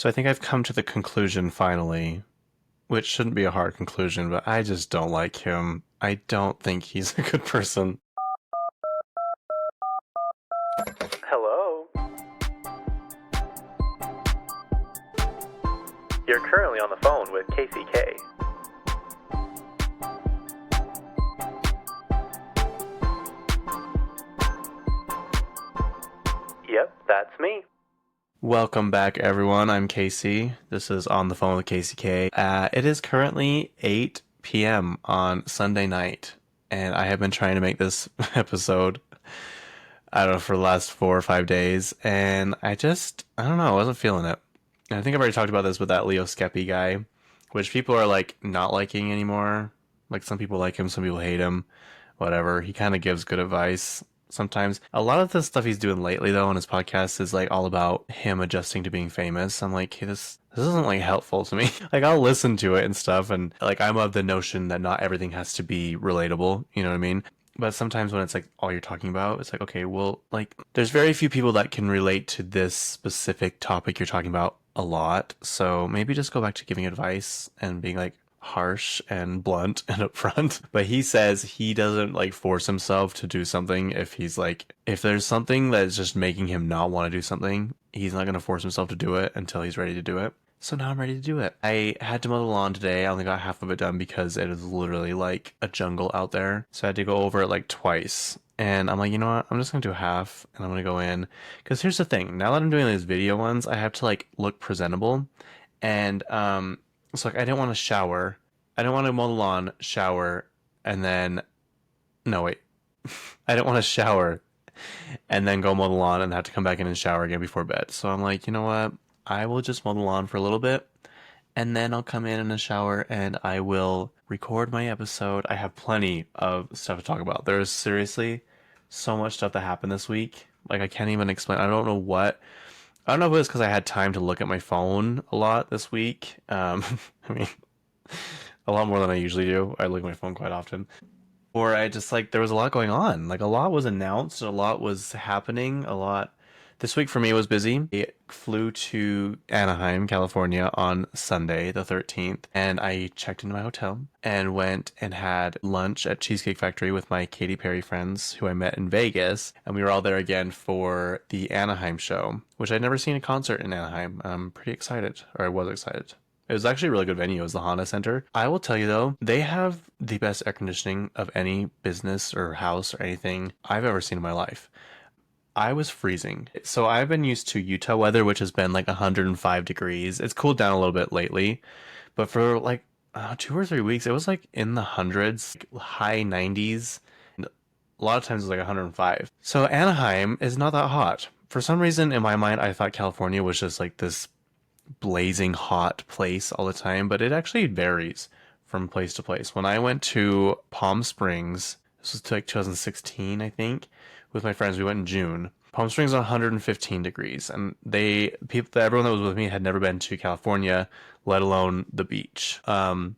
So I think I've come to the conclusion finally, which shouldn't be a hard conclusion, but I just don't like him. I don't think he's a good person. Hello? You're currently on the phone with KCK. Yep, that's me. Welcome back, everyone. I'm Casey. This is On the Phone with KCK. It is currently 8 p.m. on Sunday night, and I have been trying to make this episode, I don't know, for the last 4 or 5 days, and I don't know, I wasn't feeling it. And I think I've already talked about this with that Leo Skeppy guy, which people are, like, not liking anymore. Like, some people like him, some people hate him, whatever. He kind of gives good advice sometimes. A lot of the stuff he's doing lately, though, on his podcast is, like, all about him adjusting to being famous. I'm like, hey, this isn't, like, helpful to me. Like, I'll listen to it and stuff, and, like, I'm of the notion that not everything has to be relatable, you know what I mean? But sometimes when it's, like, all you're talking about, it's like, okay, well, like, there's very few people that can relate to this specific topic you're talking about a lot, so maybe just go back to giving advice and being, like, harsh and blunt and upfront. But he says he doesn't, like, force himself to do something if there's something that's just making him not want to do something, he's not going to force himself to do it until he's ready to do it. So now I'm ready to do it. I had to mow the lawn today. I only got half of it done because it is literally like a jungle out there. So I had to go over it like twice. And I'm like, you know what? I'm just going to do half and I'm going to go in. Because here's the thing. Now that I'm doing these video ones, I have to like look presentable. And so like I didn't want to shower. I didn't want to mow the lawn, shower, and then... No, wait. I didn't want to shower and then go mow the lawn and have to come back in and shower again before bed. So I'm like, you know what? I will just mow the lawn for a little bit, and then I'll come in a shower, and I will record my episode. I have plenty of stuff to talk about. There's seriously so much stuff that happened this week. Like, I can't even explain. I don't know what. I don't know if it was because I had time to look at my phone a lot this week. I mean, a lot more than I usually do. I look at my phone quite often. Or I just, like, there was a lot going on. Like, a lot was announced, a lot was happening, a lot... This week for me was busy. I flew to Anaheim, California on Sunday, the 13th, and I checked into my hotel and went and had lunch at Cheesecake Factory with my Katy Perry friends who I met in Vegas, and we were all there again for the Anaheim show, which I'd never seen a concert in Anaheim. I'm pretty excited, or I was excited. It was actually a really good venue. It was the Honda Center. I will tell you, though, they have the best air conditioning of any business or house or anything I've ever seen in my life. I was freezing. So I've been used to Utah weather, which has been like 105 degrees. It's cooled down a little bit lately, but for like 2 or 3 weeks, it was like in the hundreds, high 90s. A lot of times it was like 105. So Anaheim is not that hot. For some reason, in my mind, I thought California was just like this blazing hot place all the time, but it actually varies from place to place. When I went to Palm Springs, this was like 2016, I think, with my friends. We went in June. Palm Springs is 115 degrees, and everyone that was with me had never been to California, let alone the beach. I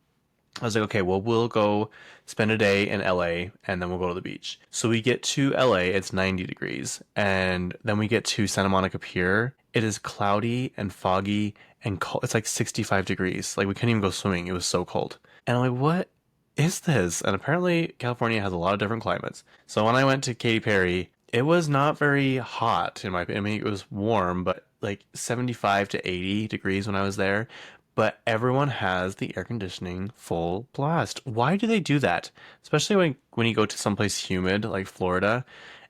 was like, okay, well, we'll go spend a day in LA, and then we'll go to the beach. So we get to LA, it's 90 degrees, and then we get to Santa Monica Pier. It is cloudy and foggy and cold. It's like 65 degrees. Like, we couldn't even go swimming. It was so cold. And I'm like, what is this? And apparently California has a lot of different climates. So when I went to Katy Perry, it was not very hot in my opinion. I mean, it was warm, but like 75 to 80 degrees when I was there. But everyone has the air conditioning full blast. Why do they do that? Especially when you go to someplace humid like Florida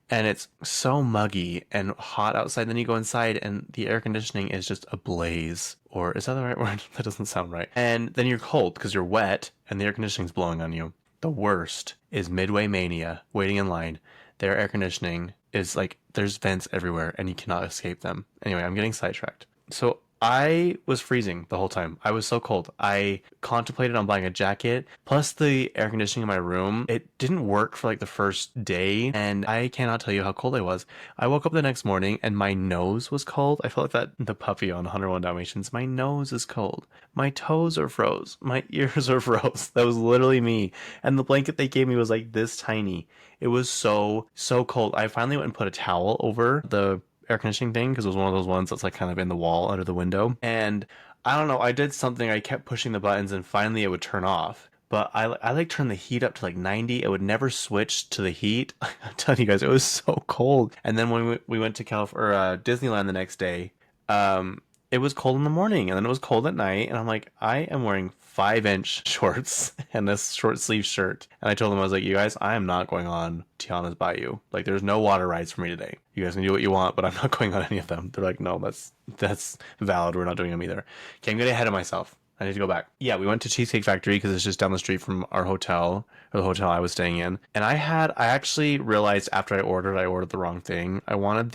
and it's so muggy and hot outside, then you go inside and the air conditioning is just ablaze. Or is that the right word? That doesn't sound right. And then you're cold because you're wet and the air conditioning's blowing on you. The worst is Midway Mania, waiting in line. Their air conditioning is like, there's vents everywhere and you cannot escape them. Anyway, I'm getting sidetracked. So I was freezing the whole time. I was so cold. I contemplated on buying a jacket. Plus the air conditioning in my room, it didn't work for like the first day. And I cannot tell you how cold I was. I woke up the next morning and my nose was cold. I felt like the puppy on 101 Dalmatians. My nose is cold. My toes are froze. My ears are froze. That was literally me. And the blanket they gave me was like this tiny. It was so cold. I finally went and put a towel over the air conditioning thing because it was one of those ones that's like kind of in the wall under the window. And I don't know, I did something, I kept pushing the buttons and finally it would turn off. But I like turned the heat up to like 90. It would never switch to the heat. I'm telling you guys, it was so cold. And then when we went to Disneyland the next day, it was cold in the morning and then it was cold at night. And I'm like, I am wearing 5-inch shorts and this short sleeve shirt. And I told them, I was like, you guys, I am not going on Tiana's Bayou. Like, there's no water rides for me today. You guys can do what you want, but I'm not going on any of them. They're like, no, that's valid. We're not doing them either. Okay, I'm getting ahead of myself. I need to go back. Yeah, we went to Cheesecake Factory because it's just down the street from our hotel, or the hotel I was staying in. And I actually realized after I ordered the wrong thing. I wanted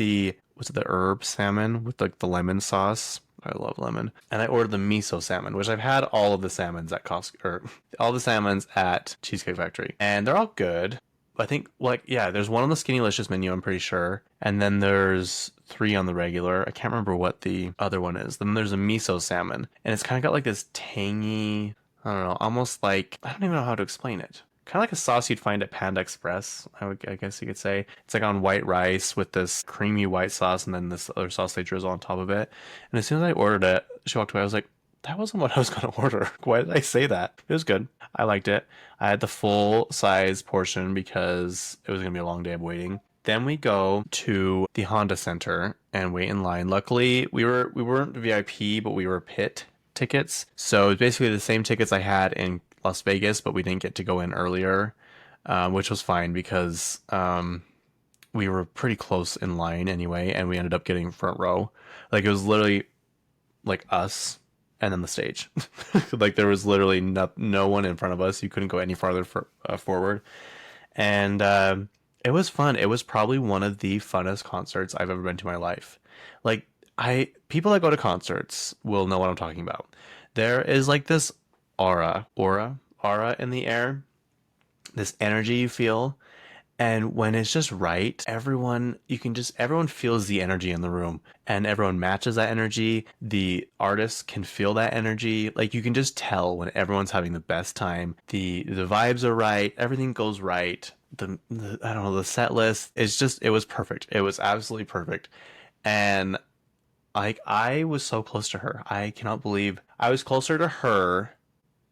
was it the herb salmon with like the lemon sauce? I love lemon. And I ordered the miso salmon, which I've had all of the salmons at Costco, or all the salmons at Cheesecake Factory. And they're all good. I think, like, yeah, there's one on the Skinnylicious menu, I'm pretty sure. And then there's 3 on the regular. I can't remember what the other one is. Then there's a miso salmon. And it's kind of got like this tangy, I don't know, almost like, I don't even know how to explain it. Kind of like a sauce you'd find at Panda Express, I guess you could say. It's like on white rice with this creamy white sauce and then this other sauce they drizzle on top of it. And as soon as I ordered it, she walked away. I was like, that wasn't what I was going to order. Why did I say that? It was good. I liked it. I had the full size portion because it was going to be a long day of waiting. Then we go to the Honda Center and wait in line. Luckily, we weren't VIP, but we were pit tickets. So it's basically the same tickets I had in Las Vegas, but we didn't get to go in earlier, which was fine because we were pretty close in line anyway, and we ended up getting front row. Like, it was literally like us and then the stage. Like, there was literally no one in front of us. You couldn't go any farther forward. And it was fun. It was probably one of the funnest concerts I've ever been to in my life. Like, people that go to concerts will know what I'm talking about. There is like this aura in the air, this energy you feel. And when it's just right, everyone feels the energy in the room and everyone matches that energy. The artists can feel that energy. Like, you can just tell when everyone's having the best time. The vibes are right. Everything goes right. The I don't know, the set list it was perfect. It was absolutely perfect. And like, I was so close to her. I cannot believe I was closer to her.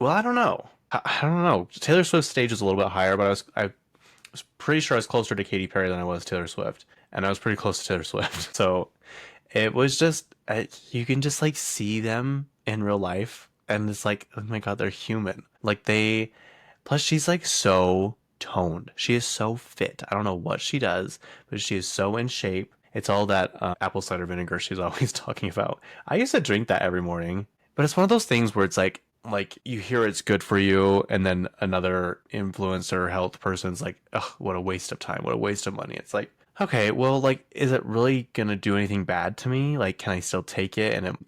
Well, I don't know. I don't know. Taylor Swift's stage was a little bit higher, but I was pretty sure I was closer to Katy Perry than I was Taylor Swift, and I was pretty close to Taylor Swift. So it was just, you can just like see them in real life, and it's like, oh my god, they're human. Like, plus she's like so toned. She is so fit. I don't know what she does, but she is so in shape. It's all that apple cider vinegar she's always talking about. I used to drink that every morning, but it's one of those things where it's like you hear it's good for you, and then another influencer health person's like, ugh, what a waste of time, what a waste of money. It's like, okay, well, like, is it really gonna do anything bad to me? Like, can I still take it? And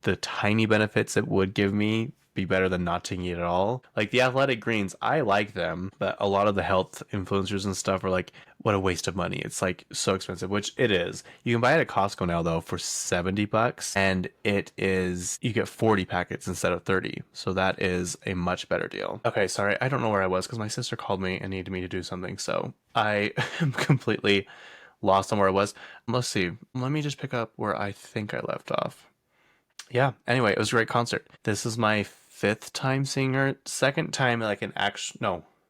the tiny benefits it would give me be better than not taking it at all. Like, the athletic greens, I like them, but a lot of the health influencers and stuff are like, what a waste of money. It's like so expensive, which it is. You can buy it at Costco now though for $70, and you get 40 packets instead of 30. So that is a much better deal. Okay, sorry, I don't know where I was because my sister called me and needed me to do something. So I am completely lost on where I was. Let's see. Let me just pick up where I think I left off. Yeah, anyway, it was a great concert. This is my 5th time seeing her. Second time, like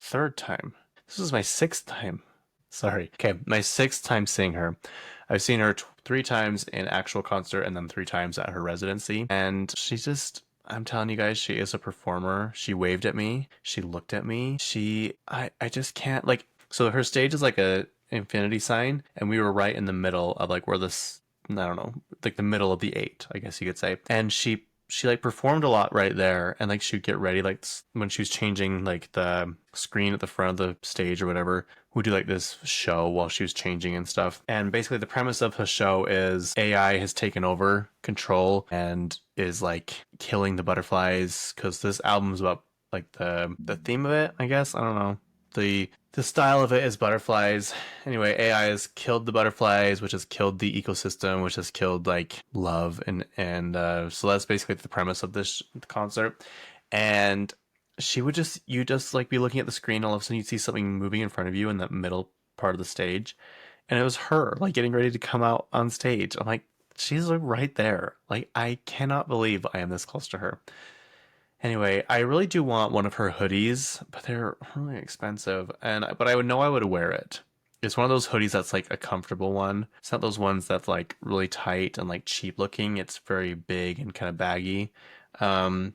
third time. This is my 6th time. Sorry. Okay, my 6th time seeing her. I've seen her 3 times in actual concert and then 3 times at her residency. And I'm telling you guys, she is a performer. She waved at me. She looked at me. I just can't, like, so her stage is like a infinity sign, and we were right in the middle of like where this, I don't know, like the middle of the 8, I guess you could say. And she like performed a lot right there, and like she'd get ready, like when she was changing like the screen at the front of the stage or whatever, we'd do like this show while she was changing and stuff. And basically the premise of the show is AI has taken over control and is like killing the butterflies, because this album's about like the theme of it, I guess. I don't know. The style of it is butterflies. Anyway, AI has killed the butterflies, which has killed the ecosystem, which has killed like love, and so that's basically the premise of this concert. And you just like be looking at the screen, all of a sudden you'd see something moving in front of you in that middle part of the stage, and it was her like getting ready to come out on stage. I'm like, she's like right there. Like I cannot believe I am this close to her. Anyway, I really do want one of her hoodies, but they're really expensive. But I would know I would wear it. It's one of those hoodies that's like a comfortable one. It's not those ones that's like really tight and like cheap looking. It's very big and kind of baggy. Um,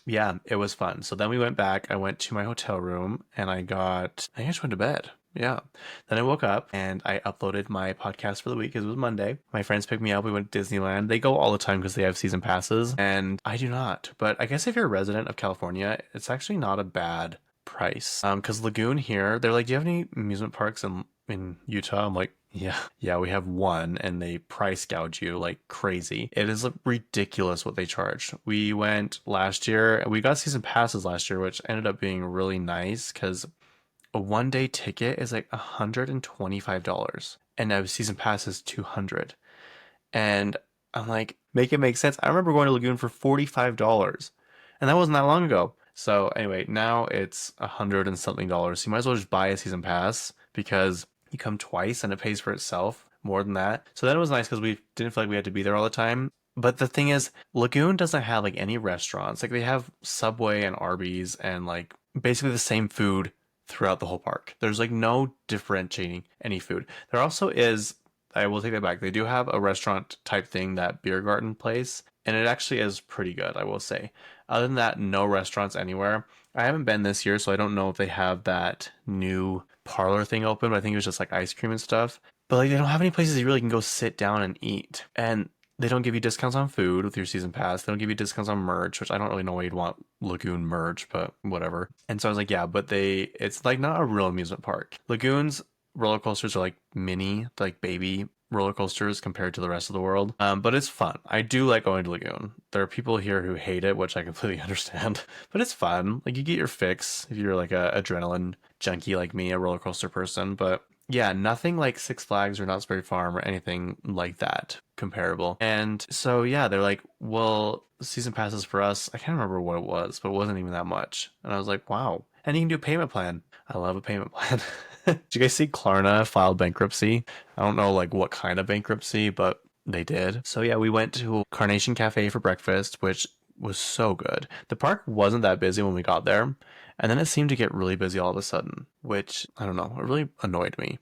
yeah, it was fun. So then we went back. I went to my hotel room and I just went to bed. Yeah. Then I woke up and I uploaded my podcast for the week because it was Monday. My friends picked me up. We went to Disneyland. They go all the time because they have season passes, and I do not. But I guess if you're a resident of California, it's actually not a bad price. Because Lagoon here, they're like, "Do you have any amusement parks in Utah?" I'm like, yeah, we have one, and they price gouge you like crazy. It is ridiculous what they charge. We went last year, we got season passes last year, which ended up being really nice because a 1 day ticket is like $125, and a season pass is 200. And I'm like, make it make sense. I remember going to Lagoon for $45, and that wasn't that long ago. So anyway, now it's 100 and something dollars. So you might as well just buy a season pass because you come twice and it pays for itself more than that. So that was nice because we didn't feel like we had to be there all the time. But the thing is, Lagoon doesn't have like any restaurants. Like they have Subway and Arby's and like basically the same food throughout the whole park. There's like no differentiating any food. There also is, I will take that back. They do have a restaurant type thing, that beer garden place, and it actually is pretty good, I will say. Other than that, no restaurants anywhere. I haven't been this year, so I don't know if they have that new parlor thing open, but I think it was just like ice cream and stuff. But like they don't have any places you really can go sit down and eat. And they don't give you discounts on food with your season pass. They don't give you discounts on merch, which I don't really know why you'd want Lagoon merch, but whatever. And so I was like, yeah, but it's like not a real amusement park. Lagoon's roller coasters are like mini, like baby roller coasters compared to the rest of the world. But it's fun. I do like going to Lagoon. There are people here who hate it, which I completely understand, but it's fun. Like you get your fix if you're like a adrenaline junkie like me, a roller coaster person. But yeah, nothing like Six Flags or Knott's Berry Farm or anything like that comparable. And so yeah, they're like, well, season passes for us, I can't remember what it was, but it wasn't even that much. And I was like, wow. And you can do a payment plan. I love a payment plan. Did you guys see Klarna filed bankruptcy? I don't know like what kind of bankruptcy, but they did. So yeah, we went to Carnation Cafe for breakfast, which was so good. The park wasn't that busy when we got there, and then it seemed to get really busy all of a sudden, which I don't know, it really annoyed me.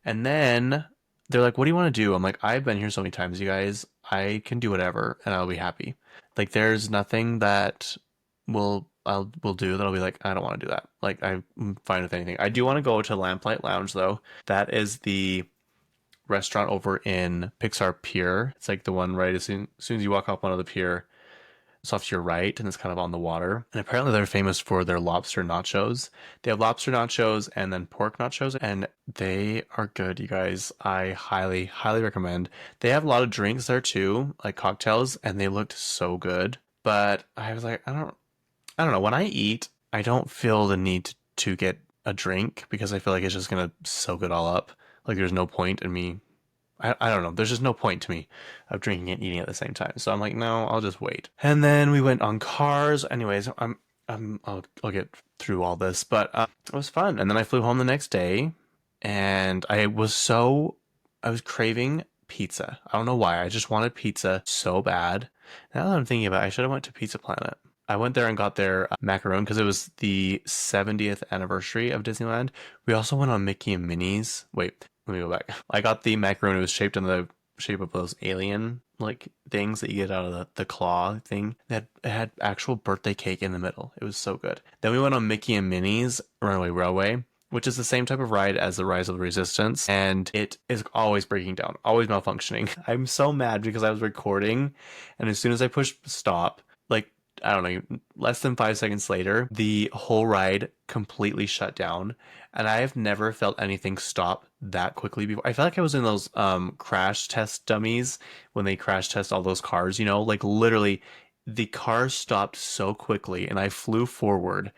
And then they're like, "What do you want to do?" I'm like, "I've been here so many times, you guys. I can do whatever, and I'll be happy." Like, there's nothing that will do that I'll be like, I don't want to do that. Like, I'm fine with anything. I do want to go to Lamplight Lounge though. That is the restaurant over in Pixar Pier. It's like the one right as soon as you walk up onto the pier. It's off to your right, and it's kind of on the water. And apparently they're famous for their lobster nachos. They have lobster nachos and then pork nachos, and they are good, you guys. I highly, highly recommend. They have a lot of drinks there too, like cocktails, and they looked so good. But I was like, I don't know. When I eat, I don't feel the need to get a drink because I feel like it's just gonna soak it all up. Like there's no point in me. I don't know. There's just no point to me of drinking and eating at the same time. So I'm like, no, I'll just wait. And then we went on cars. Anyways, I'll get through all this, but it was fun. And then I flew home the next day, and I was craving pizza. I don't know why. I just wanted pizza so bad. Now that I'm thinking about it, I should have went to Pizza Planet. I went there and got their macaron because it was the 70th anniversary of Disneyland. We also went on Mickey and Minnie's. Wait, let me go back. I got the macaron. It was shaped in the shape of those alien like things that you get out of the claw thing. It had actual birthday cake in the middle. It was so good. Then we went on Mickey and Minnie's Runaway Railway, which is the same type of ride as the Rise of the Resistance, and it is always breaking down, always malfunctioning. I'm so mad because I was recording, and as soon as I pushed stop, like I don't know, less than 5 seconds later, the whole ride completely shut down. And I have never felt anything stop that quickly before. I felt like I was in those crash test dummies when they crash test all those cars, like literally the car stopped so quickly and I flew forward,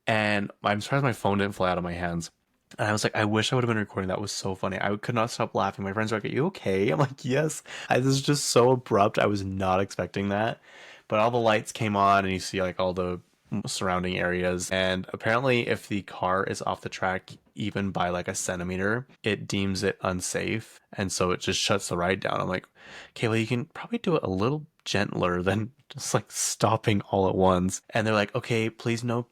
and I'm surprised my phone didn't fly out of my hands. And I was like, I wish I would have been recording. That was so funny. I could not stop laughing. My friends were like, "Are you okay?" I'm like, "Yes." This is just so abrupt. I was not expecting that. But all the lights came on, and you see like all the surrounding areas. And apparently, if the car is off the track even by like a centimeter, it deems it unsafe. And so it just shuts the ride down. I'm like, okay, well, you can probably do it a little gentler than just like stopping all at once. And they're like, okay, please no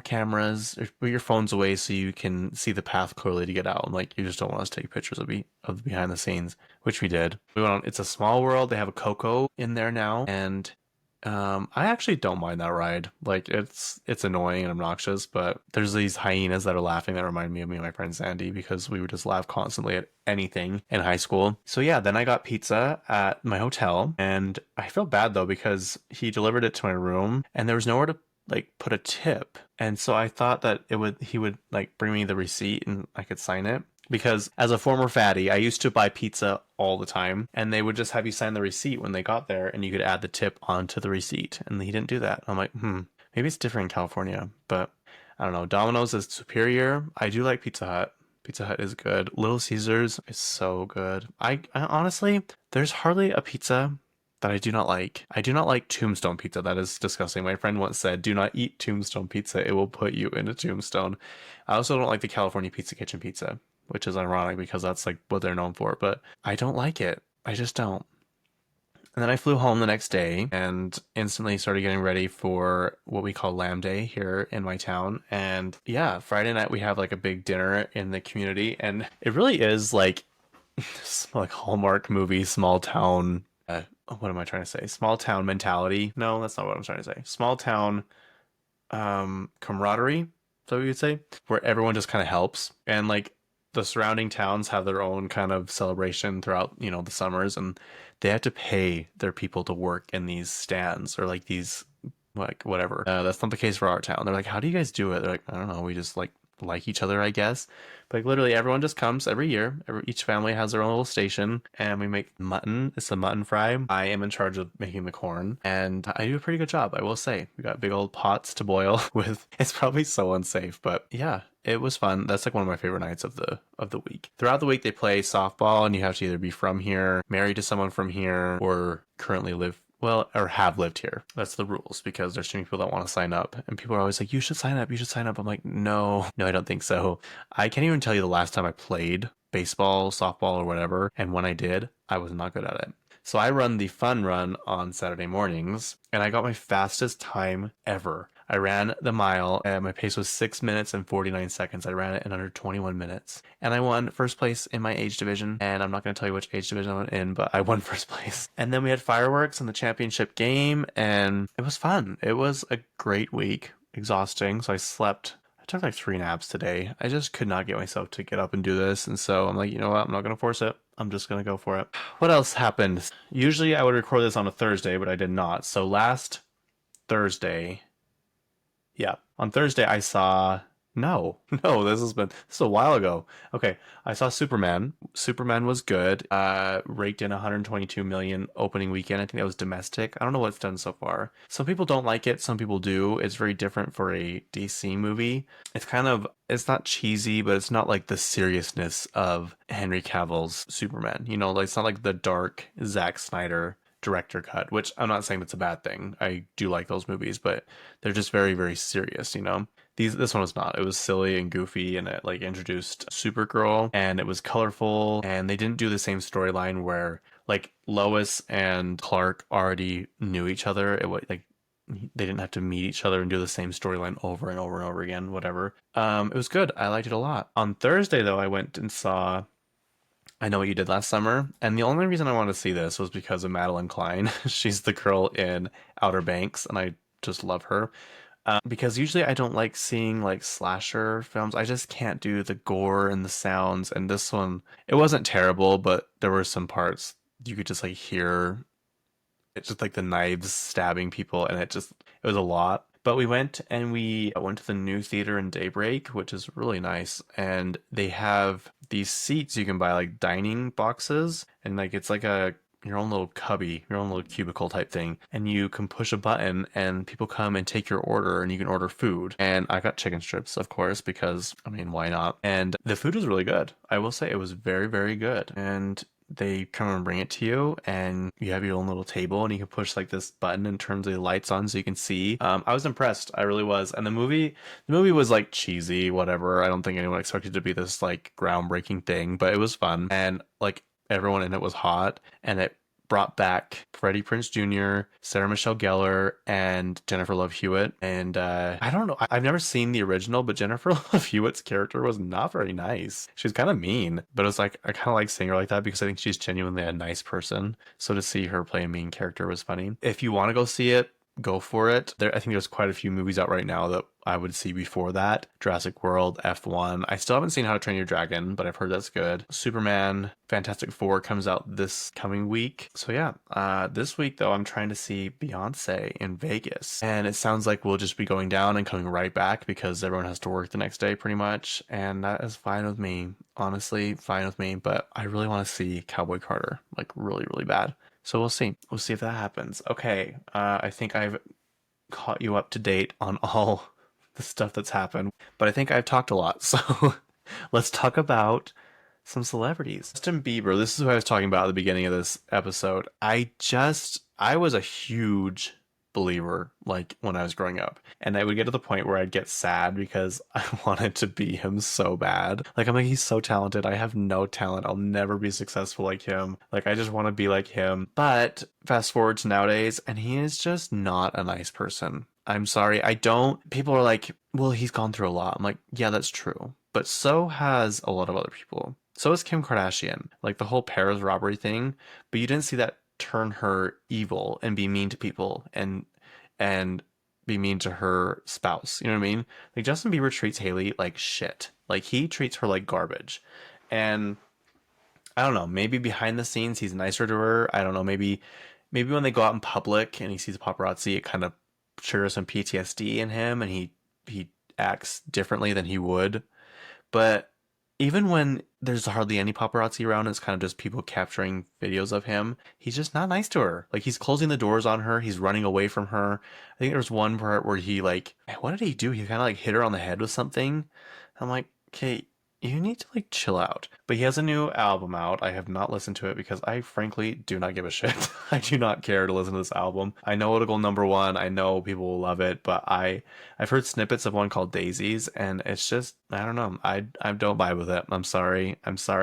cameras, or put your phones away so you can see the path clearly to get out. And like, you just don't want us to take pictures of the behind the scenes, which we did. We went on It's a Small World. They have a Coco in there now, and I actually don't mind that ride. Like, it's annoying and obnoxious, but there's these hyenas that are laughing that remind me of my friend Sandy, because we would just laugh constantly at anything in high school. So yeah, then I got pizza at my hotel, and I feel bad though because he delivered it to my room and there was nowhere to like put a tip. And so I thought that he would like bring me the receipt and I could sign it. Because as a former fatty, I used to buy pizza all the time, and they would just have you sign the receipt when they got there, and you could add the tip onto the receipt. And he didn't do that. I'm like, maybe it's different in California, but I don't know. Domino's is superior. I do like Pizza Hut. Pizza Hut is good. Little Caesars is so good. I honestly, there's hardly a pizza that I do not like. I do not like Tombstone pizza. That is disgusting. My friend once said, do not eat Tombstone pizza. It will put you in a tombstone. I also don't like the California Pizza Kitchen pizza, which is ironic because that's like what they're known for, but I don't like it. I just don't. And then I flew home the next day and instantly started getting ready for what we call Lamb Day here in my town. And yeah, Friday night we have like a big dinner in the community, and it really is like Hallmark movie, small town. What am I trying to say? Small town mentality. No, that's not what I'm trying to say. Small town camaraderie, so we would say, where everyone just kind of helps. And like the surrounding towns have their own kind of celebration throughout, the summers, and they have to pay their people to work in these stands or like these, like whatever. That's not the case for our town. They're like, how do you guys do it? They're like, I don't know. We just like each other, I guess. But like, literally everyone just comes every year. Each family has their own little station, and we make mutton. It's a mutton fry. I am in charge of making the corn, and I do a pretty good job, I will say. We got big old pots to boil with. It's probably so unsafe, but yeah, it was fun. That's like one of my favorite nights of the week. Throughout the week they play softball, and you have to either be from here, married to someone from here, or currently live, well, or have lived here. That's the rules, because there's too many people that want to sign up, and people are always like, you should sign up, you should sign up. I'm like, no, I don't think so. I can't even tell you the last time I played baseball, softball, or whatever, and when I did, I was not good at it. So I run the fun run on Saturday mornings, and I got my fastest time ever. I ran the mile, and my pace was 6 minutes and 49 seconds. I ran it in under 21 minutes. And I won first place in my age division. And I'm not going to tell you which age division I'm in, but I won first place. And then we had fireworks in the championship game, and it was fun. It was a great week. Exhausting. So I slept. I took like 3 naps today. I just could not get myself to get up and do this. And so I'm like, you know what? I'm not going to force it. I'm just going to go for it. What else happened? Usually I would record this on a Thursday, but I did not. So last Thursday... yeah, on Thursday I saw, this is a while ago. Okay, I saw Superman. Superman was good. Raked in 122 million opening weekend. I think that was domestic. I don't know what it's done so far. Some people don't like it, some people do. It's very different for a DC movie. It's not cheesy, but it's not like the seriousness of Henry Cavill's Superman. Like, it's not like the dark Zack Snyder director cut, which I'm not saying that's a bad thing. I do like those movies, but they're just very, very serious, This one was not. It was silly and goofy, and it like introduced Supergirl, and it was colorful, and they didn't do the same storyline where like Lois and Clark already knew each other. It was like they didn't have to meet each other and do the same storyline over and over and over again, whatever. It was good. I liked it a lot. On Thursday though, I went and saw I Know What You Did Last Summer, and the only reason I wanted to see this was because of Madeline Klein. She's the girl in Outer Banks, and I just love her. Because usually I don't like seeing like slasher films. I just can't do the gore and the sounds, and this one, it wasn't terrible, but there were some parts you could just like hear it's just like the knives stabbing people, and it was a lot. But we went to the new theater in Daybreak, which is really nice. And they have these seats you can buy, like dining boxes. And like, it's like your own little cubby, your own little cubicle type thing. And you can push a button and people come and take your order, and you can order food. And I got chicken strips, of course, because, I mean, why not? And the food was really good. I will say it was very, very good. And they come and bring it to you, and you have your own little table, and you can push like this button and turn the lights on so you can see. I was impressed. I really was. And the movie was like cheesy, whatever. I don't think anyone expected it to be this like groundbreaking thing, but it was fun. And like everyone in it was hot, and it brought back Freddie Prinze Jr., Sarah Michelle Gellar, and Jennifer Love Hewitt. And I don't know, I've never seen the original, but Jennifer Love Hewitt's character was not very nice. She was kind of mean, but it was like, I kind of like seeing her like that because I think she's genuinely a nice person. So to see her play a mean character was funny. If you want to go see it, go for it. I think there's quite a few movies out right now that I would see before that. Jurassic World, F1. I still haven't seen How to Train Your Dragon, but I've heard that's good. Superman, Fantastic Four comes out this coming week. So yeah, this week though, I'm trying to see Beyonce in Vegas. And it sounds like we'll just be going down and coming right back because everyone has to work the next day pretty much. And that is fine with me. Honestly, fine with me. But I really want to see Cowboy Carter, like really, really bad. So we'll see. We'll see if that happens. Okay, I think I've caught you up to date on all the stuff that's happened, but I think I've talked a lot. So let's talk about some celebrities. Justin Bieber, this is who I was talking about at the beginning of this episode. I was a huge believer like when I was growing up, and I would get to the point where I'd get sad because I wanted to be him so bad. Like I'm like, he's so talented, I have no talent, I'll never be successful like him, like I just want to be like him. But fast forward to nowadays, and he is just not a nice person. I'm sorry, people are like, well, he's gone through a lot. I'm like, yeah, that's true, but so has a lot of other people. So is Kim Kardashian, like the whole Paris robbery thing, but you didn't see that turn her evil and be mean to people and be mean to her spouse. You know what I mean? Like Justin Bieber treats Hailey like shit. Like he treats her like garbage. And I don't know, maybe behind the scenes he's nicer to her. I don't know, maybe when they go out in public and he sees paparazzi, it kind of triggers some PTSD in him and he acts differently than he would. But even when there's hardly any paparazzi around, it's kind of just people capturing videos of him, he's just not nice to her. Like he's closing the doors on her, he's running away from her. I think there's one part where he like, what did he do? He kind of like hit her on the head with something. I'm like, okay, you need to like chill out. But he has a new album out. I have not listened to it because I frankly do not give a shit. I do not care to listen to this album. I know it'll go #1. I know people will love it, but I've heard snippets of one called Daisies, and it's just, I don't know. I don't vibe with it. I'm sorry.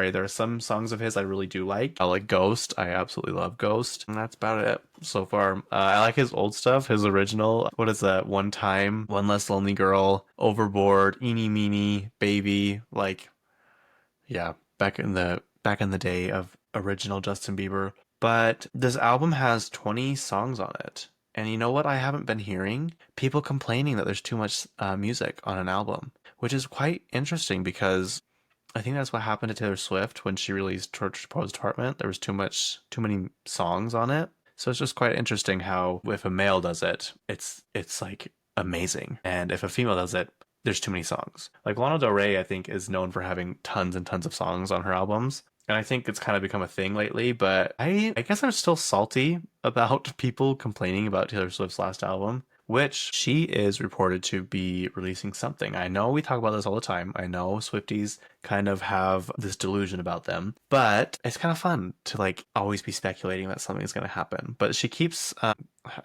There are some songs of his I really do like. I like Ghost. I absolutely love Ghost. And that's about it so far. I like his old stuff, his original. What is that? One Time, One Less Lonely Girl, Overboard, Eeny Meeny, Baby. Like, yeah, back in the day of original Justin Bieber. But this album has 20 songs on it. And you know what I haven't been hearing? People complaining that there's too much music on an album, which is quite interesting because I think that's what happened to Taylor Swift when she released Torture Post Apartment. There was too many songs on it. So it's just quite interesting how if a male does it, it's like amazing. And if a female does it, there's too many songs. Like Lana Del Rey, I think, is known for having tons and tons of songs on her albums. And I think it's kind of become a thing lately, but I guess I'm still salty about people complaining about Taylor Swift's last album, which she is reported to be releasing something. I know we talk about this all the time. I know Swifties kind of have this delusion about them, but it's kind of fun to like always be speculating that something's going to happen. But she keeps, I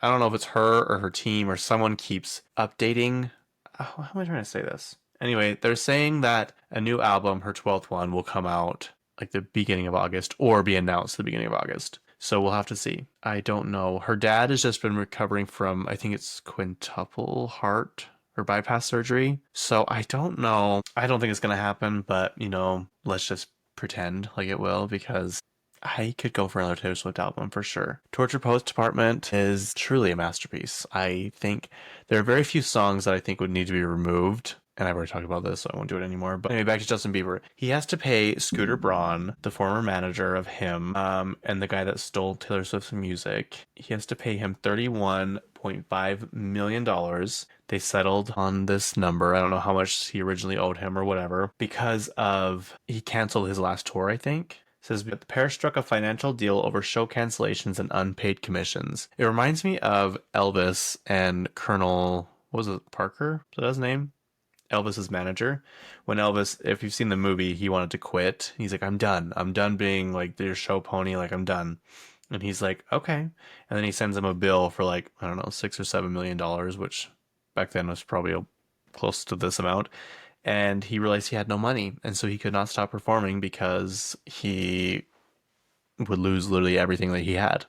don't know if it's her or her team or someone keeps updating. How am I trying to say this? Anyway, they're saying that a new album, her 12th one, will come out like the beginning of August or be announced the beginning of August. So we'll have to see. I don't know. Her dad has just been recovering from, I think it's quintuple heart or bypass surgery. So I don't know. I don't think it's going to happen, but you know, let's just pretend like it will because I could go for another Taylor Swift album for sure. Torture Post Apartment is truly a masterpiece. I think there are very few songs that I think would need to be removed. And I've already talked about this, so I won't do it anymore. But anyway, back to Justin Bieber. He has to pay Scooter Braun, the former manager of him, and the guy that stole Taylor Swift's music. He has to pay him $31.5 million. They settled on this number. I don't know how much he originally owed him or whatever. Because of, he canceled his last tour, I think. It says, the pair struck a financial deal over show cancellations and unpaid commissions. It reminds me of Elvis and Colonel, what was it, Parker? Is that his name? Elvis's manager. When Elvis, if you've seen the movie, he wanted to quit. He's like, I'm done. I'm done being like your show pony. Like, I'm done. And he's like, okay. And then he sends him a bill for like, I don't know, $6 or $7 million, which back then was probably close to this amount. And he realized he had no money. And so he could not stop performing because he would lose literally everything that he had.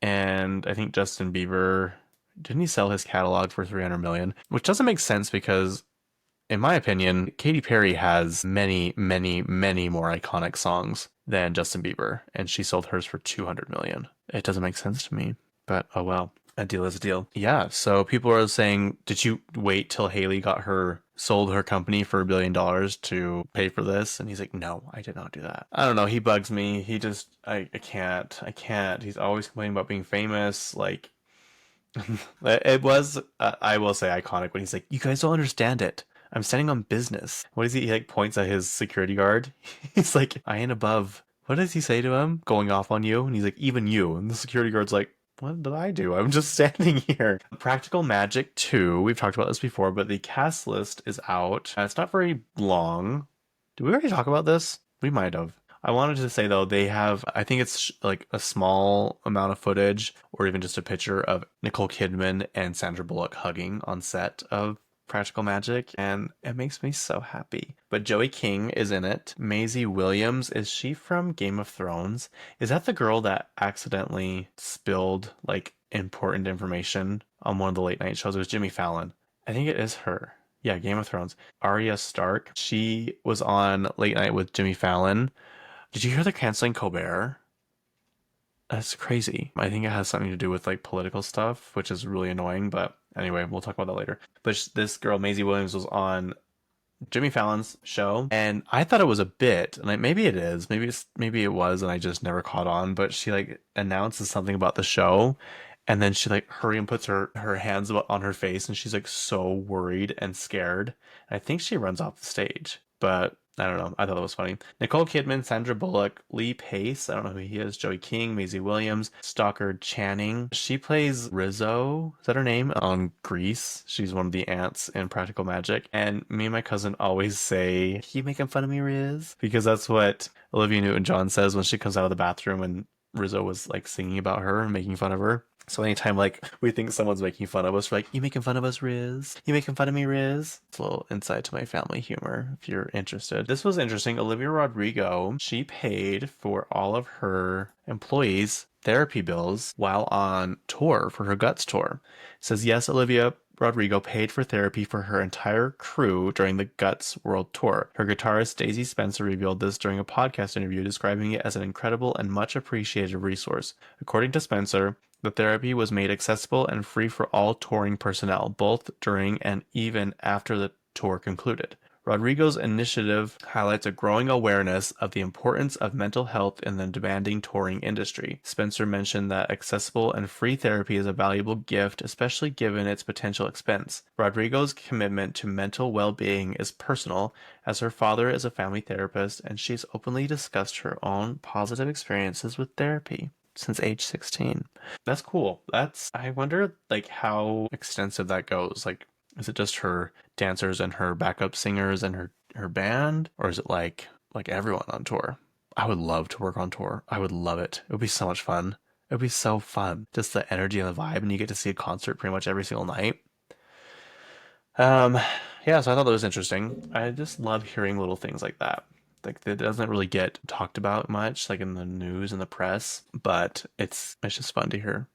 And I think Justin Bieber, didn't he sell his catalog for 300 million? Which doesn't make sense because in my opinion, Katy Perry has many, many, many more iconic songs than Justin Bieber, and she sold hers for 200 million. It doesn't make sense to me, but oh well. A deal is a deal. Yeah, so people are saying, did you wait till Haley sold her company for $1 billion to pay for this? And he's like, no, I did not do that. I don't know. He bugs me. I can't. He's always complaining about being famous. Like, it was, I will say, iconic when he's like, you guys don't understand it. I'm standing on business. What is he? He like points at his security guard. He's like, I ain't above. What does he say to him? Going off on you? And he's like, even you. And the security guard's like, what did I do? I'm just standing here. Practical Magic 2. We've talked about this before, but the cast list is out. It's not very long. Did we already talk about this? We might have. I wanted to say though, they have, I think it's like a small amount of footage or even just a picture of Nicole Kidman and Sandra Bullock hugging on set of Practical Magic, and it makes me so happy. But Joey King is in it. Maisie Williams, is she from Game of Thrones? Is that the girl that accidentally spilled like important information on one of the late night shows? It was Jimmy Fallon. I think it is her. Yeah, Game of Thrones. Arya Stark. She was on Late Night with Jimmy Fallon. Did you hear they're canceling Colbert? That's crazy. I think it has something to do with like political stuff, which is really annoying, but anyway, we'll talk about that later. But this girl, Maisie Williams, was on Jimmy Fallon's show, and I thought it was a bit, and like maybe it is, maybe it was, and I just never caught on. But she like announces something about the show, and then she like hurry and puts her hands on her face, and she's like so worried and scared. I think she runs off the stage, but I don't know. I thought that was funny. Nicole Kidman, Sandra Bullock, Lee Pace. I don't know who he is. Joey King, Maisie Williams, Stockard Channing. She plays Rizzo. Is that her name? On Grease. She's one of the ants in Practical Magic. And me and my cousin always say, "You making fun of me, Riz?" Because that's what Olivia Newton-John says when she comes out of the bathroom and Rizzo was like singing about her and making fun of her. So anytime like we think someone's making fun of us, we're like, you making fun of us, Riz? You making fun of me, Riz? It's a little insight to my family humor if you're interested. This was interesting. Olivia Rodrigo, she paid for all of her employees' therapy bills while on tour for her Guts tour. It says, yes, Olivia Rodrigo paid for therapy for her entire crew during the Guts World Tour. Her guitarist Daisy Spencer revealed this during a podcast interview, describing it as an incredible and much appreciated resource. According to Spencer, the therapy was made accessible and free for all touring personnel, both during and even after the tour concluded. Rodrigo's initiative highlights a growing awareness of the importance of mental health in the demanding touring industry. Spencer mentioned that accessible and free therapy is a valuable gift, especially given its potential expense. Rodrigo's commitment to mental well-being is personal, as her father is a family therapist, and she's openly discussed her own positive experiences with therapy since age 16. That's cool. I wonder like how extensive that goes. Like, is it just her dancers and her backup singers and her band? Or is it like everyone on tour? I would love to work on tour. I would love it. It would be so much fun. It would be so fun. Just the energy and the vibe, and you get to see a concert pretty much every single night. Yeah, so I thought that was interesting. I just love hearing little things like that. Like, it doesn't really get talked about much, like in the news and the press, but it's just fun to hear.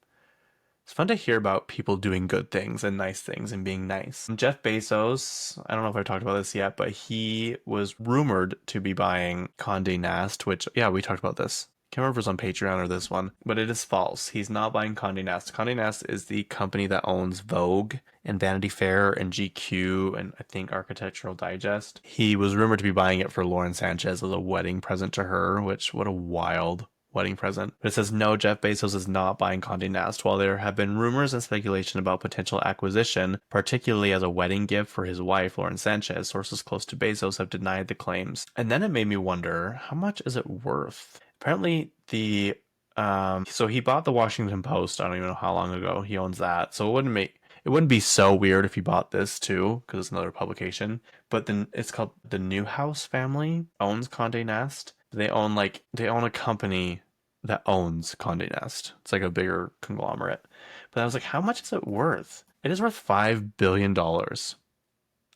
It's fun to hear about people doing good things and nice things and being nice. Jeff Bezos, I don't know if I talked about this yet, but he was rumored to be buying Condé Nast, which, yeah, we talked about this. Can't remember if it was on Patreon or this one, but it is false. He's not buying Condé Nast. Condé Nast is the company that owns Vogue and Vanity Fair and GQ and I think Architectural Digest. He was rumored to be buying it for Lauren Sanchez as a wedding present to her, which, what a wild wedding present. But it says no, Jeff Bezos is not buying Condé Nast. While there have been rumors and speculation about potential acquisition, particularly as a wedding gift for his wife, Lauren Sanchez, sources close to Bezos have denied the claims. And then it made me wonder, how much is it worth? Apparently so he bought the Washington Post. I don't even know how long ago he owns that. So It wouldn't be so weird if you bought this too, because it's another publication. But then it's called the Newhouse family owns Condé Nast. They own a company that owns Condé Nast. It's like a bigger conglomerate. But I was like, how much is it worth? It is worth $5 billion.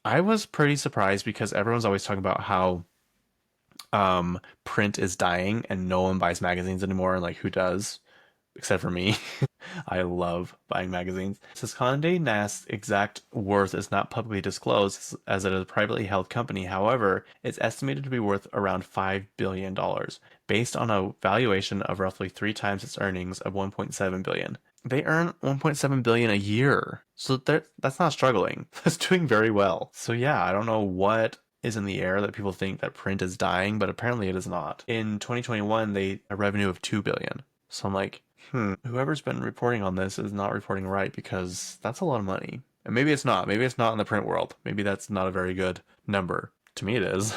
I was pretty surprised because everyone's always talking about how print is dying and no one buys magazines anymore, and like who does? Except for me. I love buying magazines. It says Condé Nast's exact worth is not publicly disclosed as it is a privately held company. However, it's estimated to be worth around $5 billion, based on a valuation of roughly three times its earnings of 1.7 billion. They earn 1.7 billion a year. So that's not struggling. That's doing very well. So yeah, I don't know what is in the air that people think that print is dying, but apparently it is not. In 2021, they a revenue of 2 billion. So I'm like, whoever's been reporting on this is not reporting right because that's a lot of money. And maybe it's not. Maybe it's not in the print world. Maybe that's not a very good number. To me, it is.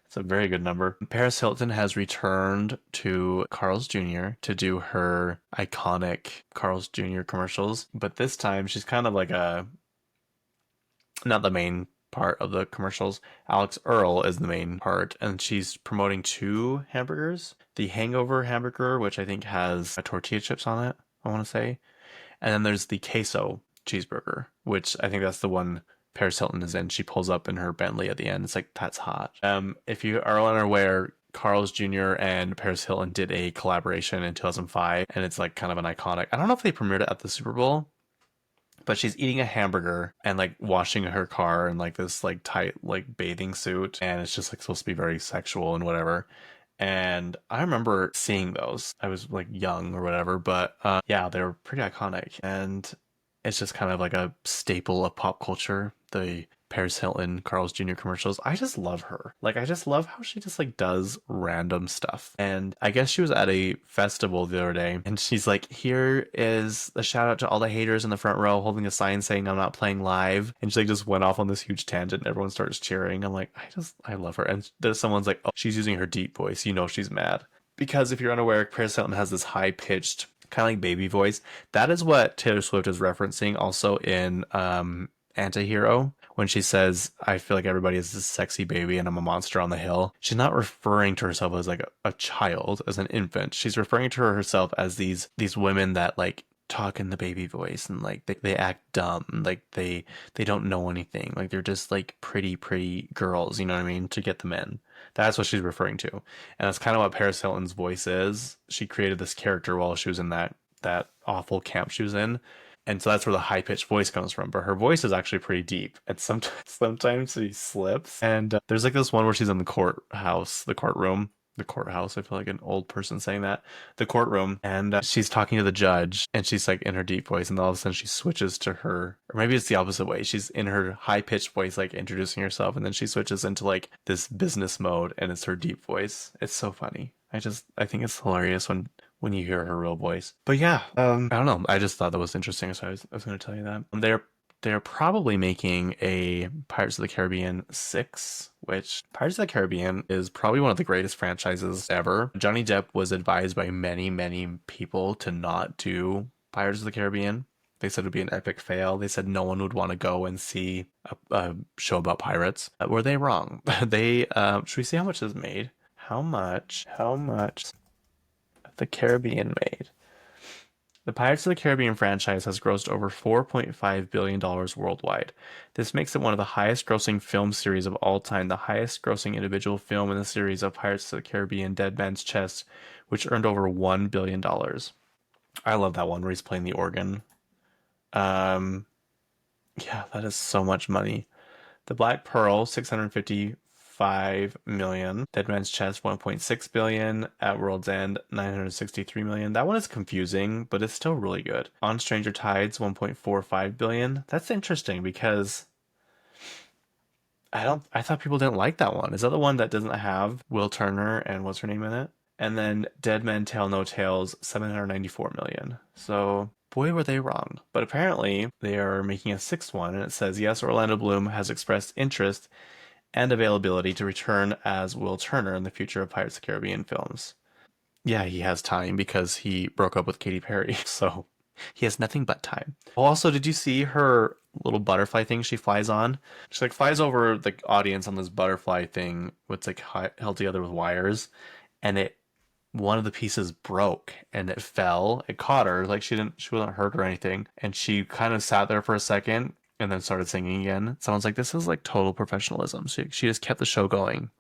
It's a very good number. Paris Hilton has returned to Carl's Jr. to do her iconic Carl's Jr. commercials, but this time she's kind of like not the main part of the commercials. Alix Earle is the main part, and she's promoting two hamburgers. The Hangover hamburger, which I think has tortilla chips on it, I want to say. And then there's the queso cheeseburger, which I think that's the one Paris Hilton is in. She pulls up in her Bentley at the end. It's like, that's hot. If you are unaware, Carl's Jr. and Paris Hilton did a collaboration in 2005, and it's like kind of an iconic. I don't know if they premiered it at the Super Bowl, but she's eating a hamburger and like washing her car in like this like tight like bathing suit, and it's just like supposed to be very sexual and whatever. And I remember seeing those. I was like young or whatever, but yeah, they were pretty iconic, and it's just kind of like a staple of pop culture. The Paris Hilton, Carl's Jr. commercials. I just love her. Like, I just love how she just like does random stuff. And I guess she was at a festival the other day, and she's like, here is a shout out to all the haters in the front row holding a sign saying I'm not playing live. And she like just went off on this huge tangent and everyone starts cheering. I'm like, I love her. And there's someone's like, oh, she's using her deep voice. You know she's mad. Because if you're unaware, Paris Hilton has this high pitched kind of like baby voice. That is what Taylor Swift is referencing also in Antihero, when she says, I feel like everybody is this sexy baby and I'm a monster on the hill. She's not referring to herself as like a child, as an infant. She's referring to herself as these women that like talk in the baby voice and like they act dumb, like they don't know anything, like they're just like pretty girls, you know what I mean, to get the men. That's what she's referring to. And that's kind of what Paris Hilton's voice is. She created this character while she was in that awful camp she was in. And so that's where the high pitched voice comes from. But her voice is actually pretty deep. And sometimes she slips. And there's like this one where she's in the courtroom. I feel like an old person saying that. The courtroom. And she's talking to the judge. And she's like in her deep voice. And all of a sudden she switches to her. Or maybe it's the opposite way. She's in her high pitched voice, like introducing herself. And then she switches into like this business mode. And it's her deep voice. It's so funny. I think it's hilarious when you hear her real voice. But yeah, I don't know. I just thought that was interesting, so I was going to tell you that. They're probably making a Pirates of the Caribbean 6, which Pirates of the Caribbean is probably one of the greatest franchises ever. Johnny Depp was advised by many people to not do Pirates of the Caribbean. They said it would be an epic fail. They said no one would want to go and see a show about pirates. Were they wrong? Should we see how much this made? How much the Caribbean made? The Pirates of the Caribbean franchise has grossed over $4.5 billion worldwide. This makes it one of the highest grossing film series of all time, the highest grossing individual film in the series of Pirates of the Caribbean Dead Man's Chest, which earned over $1 billion. I love that one where he's playing the organ. Yeah, that is so much money. The Black Pearl, 655 million. Dead Man's Chest, 1.6 billion. At World's End, 963 million. That one is confusing, but it's still really good. On Stranger Tides, 1.45 billion. That's interesting because I thought people didn't like that one. Is that the one that doesn't have Will Turner and what's her name in it? And then Dead Men Tell No Tales, 794 million. So boy, were they wrong. But apparently they are making a sixth one, and it says, yes, Orlando Bloom has expressed interest and availability to return as Will Turner in the future of Pirates of the Caribbean films. Yeah, he has time because he broke up with Katy Perry. So He has nothing but time. Also, did you see her little butterfly thing she flies on? She like flies over the audience on this butterfly thing, with like held together with wires, and it one of the pieces broke and it fell. It caught her, like she wasn't hurt or anything, and she kind of sat there for a second and then started singing again. Someone's like, this is like total professionalism. She just kept the show going.